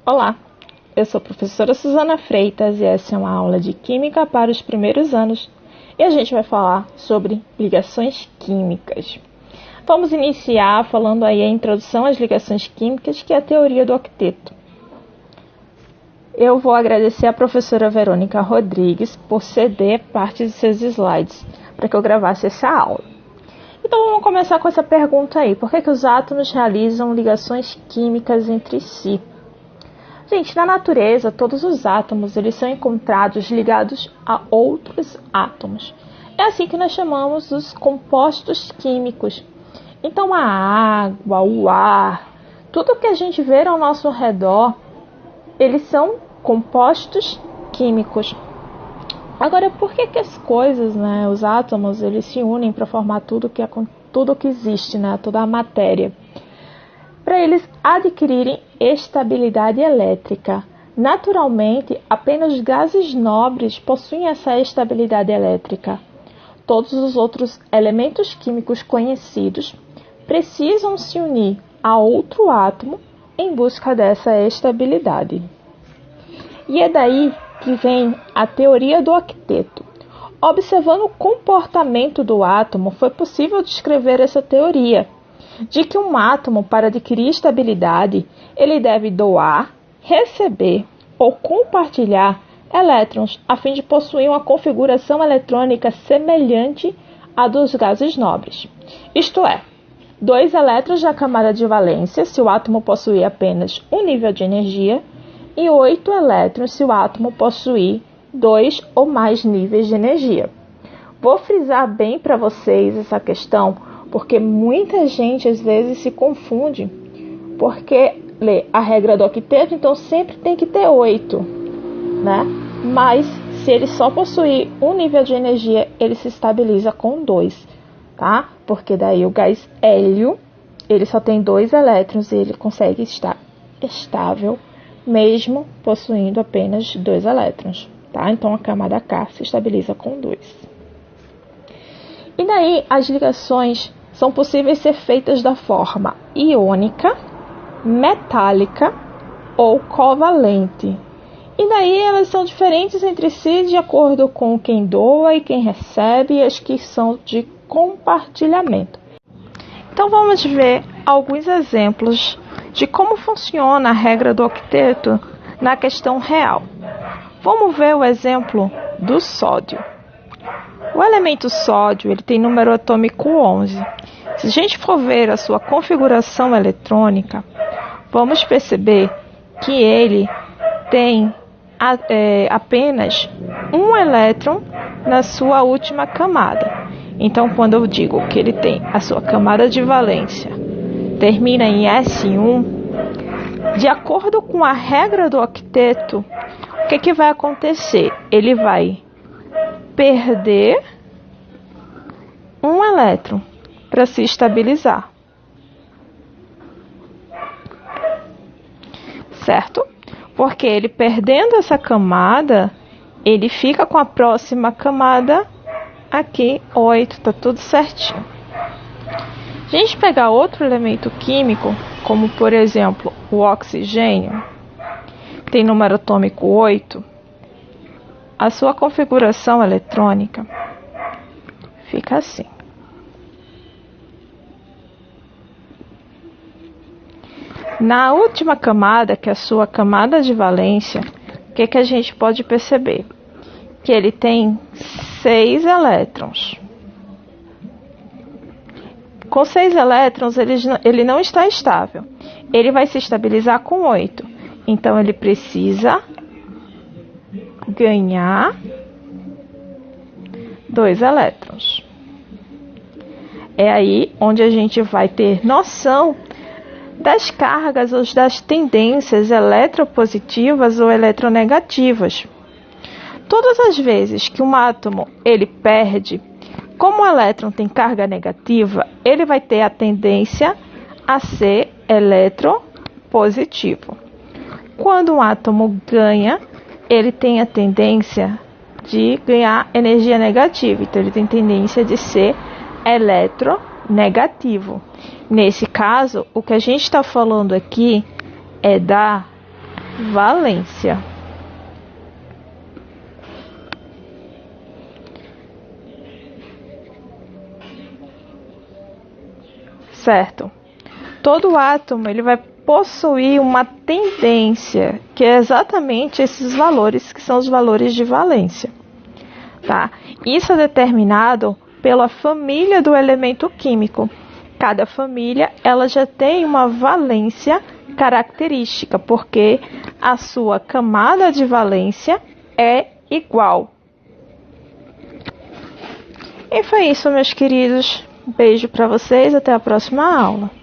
Olá, eu sou a professora Suzana Freitas e essa é uma aula de Química para os primeiros anos e a gente vai falar sobre ligações químicas. Vamos iniciar falando aí a introdução às ligações químicas, que é a teoria do octeto. Eu vou agradecer à professora Verônica Rodrigues por ceder parte de seus slides para que eu gravasse essa aula. Então vamos começar com essa pergunta aí: por que os átomos realizam ligações químicas entre si? Gente, na natureza, todos os átomos eles são encontrados ligados a outros átomos. É assim que nós chamamos os compostos químicos. Então, a água, o ar, tudo que a gente vê ao nosso redor, eles são compostos químicos. Agora, por que as coisas, os átomos, eles se unem para formar tudo que existe, toda a matéria? Para eles adquirirem estabilidade elétrica. Naturalmente, apenas gases nobres possuem essa estabilidade elétrica. Todos os outros elementos químicos conhecidos precisam se unir a outro átomo em busca dessa estabilidade. E é daí que vem a teoria do octeto. Observando o comportamento do átomo, foi possível descrever essa teoria de que um átomo, para adquirir estabilidade, ele deve doar, receber ou compartilhar elétrons, a fim de possuir uma configuração eletrônica semelhante à dos gases nobres. Isto é, 2 elétrons na camada de valência, se o átomo possuir apenas um nível de energia, e 8 elétrons se o átomo possuir 2 ou mais níveis de energia. Vou frisar bem para vocês essa questão, porque muita gente às vezes se confunde, porque lê a regra do octeto, então sempre tem que ter 8, Mas se ele só possuir um nível de energia, ele se estabiliza com 2, tá? Porque daí o gás hélio, ele só tem 2 elétrons e ele consegue estar estável, mesmo possuindo apenas 2 elétrons, tá? Então a camada K se estabiliza com 2. E daí as ligações são possíveis ser feitas da forma iônica, metálica ou covalente. E daí elas são diferentes entre si de acordo com quem doa e quem recebe, e as que são de compartilhamento. Então vamos ver alguns exemplos de como funciona a regra do octeto na questão real. Vamos ver o exemplo do sódio. O elemento sódio ele tem número atômico 11. Se a gente for ver a sua configuração eletrônica, vamos perceber que ele tem apenas um elétron na sua última camada. Então, quando eu digo que ele tem a sua camada de valência termina em S1, de acordo com a regra do octeto, o que vai acontecer? Ele vai perder um elétron para se estabilizar, certo? Porque ele perdendo essa camada, ele fica com a próxima camada aqui, 8, tá tudo certinho. A gente pegar outro elemento químico, como por exemplo o oxigênio, tem número atômico 8, a sua configuração eletrônica fica assim. Na última camada, que é a sua camada de valência, o que a gente pode perceber? Que ele tem 6 elétrons. Com 6 elétrons, ele não está estável. Ele vai se estabilizar com 8. Então, ele precisa ganhar 2 elétrons. É aí onde a gente vai ter noção das cargas ou das tendências eletropositivas ou eletronegativas. Todas as vezes que um átomo ele perde, como o elétron tem carga negativa, ele vai ter a tendência a ser eletropositivo. Quando um átomo ganha, ele tem a tendência de ganhar energia negativa, então ele tem tendência de ser eletronegativo. Nesse caso, o que a gente está falando aqui é da valência. Certo? Todo átomo ele vai possuir uma tendência, que é exatamente esses valores, que são os valores de valência. Tá? Isso é determinado pela família do elemento químico. Cada família ela já tem uma valência característica, porque a sua camada de valência é igual. E foi isso, meus queridos. Um beijo para vocês, até a próxima aula.